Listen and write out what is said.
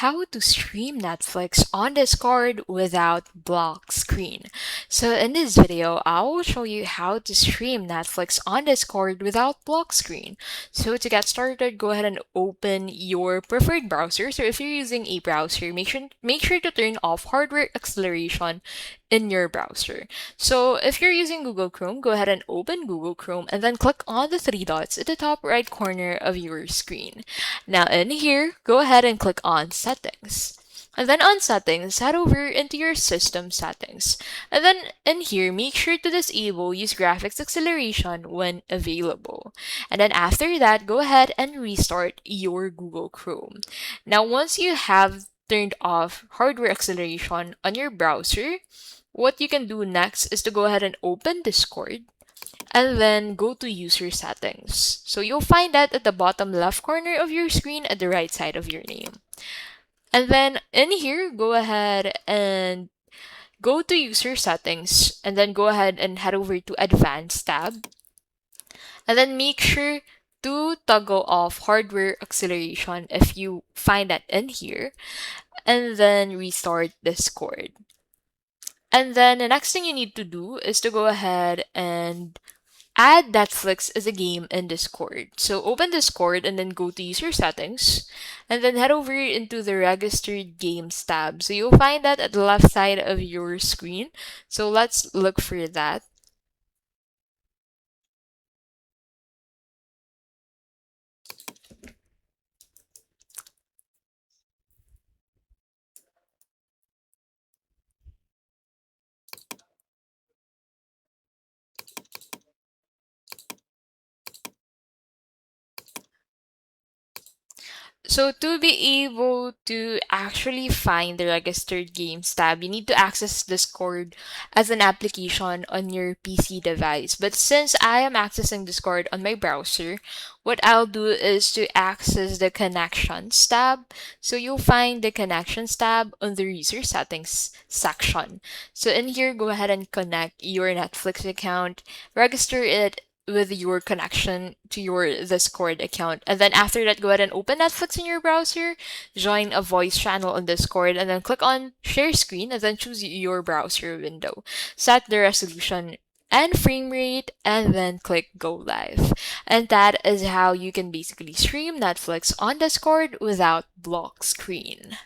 how to stream Netflix on Discord without block screen. So in this video, I will show you how to stream Netflix on Discord without block screen. So to get started, go ahead and open your preferred browser. So if you're using a browser, make sure to turn off hardware acceleration in your browser. So if you're using Google Chrome, go ahead and open Google Chrome and then click on the three dots at the top right corner of your screen. Now in here, go ahead and click on settings. And then on settings, head over into your system settings. And then in here, make sure to disable use graphics acceleration when available. And then after that, go ahead and restart your Google Chrome. Now once you have turned off hardware acceleration on your browser, what you can do next is to go ahead and open Discord and then go to user settings. So you'll find that at the bottom left corner of your screen at the right side of your name. And then in here, go ahead and go to user settings and then go ahead and head over to advanced tab. And then make sure to toggle off hardware acceleration if you find that in here. And then restart Discord. And then the next thing you need to do is to go ahead and add Netflix as a game in Discord. So open Discord and then go to user settings and then head over into the registered games tab. So you'll find that at the left side of your screen. So let's look for that. So to be able to actually find the registered games tab, you need to access Discord as an application on your PC device. But since I am accessing Discord on my browser, what I'll do is to access the connections tab. So you'll find the connections tab on the user settings section. So in here, go ahead and connect your Netflix account, register it with your connection to your Discord account. And then after that, go ahead and open Netflix in your browser, join a voice channel on Discord, and then click on share screen and then choose your browser window. Set the resolution and frame rate and then click go live. And that is how you can basically stream Netflix on Discord without block screen.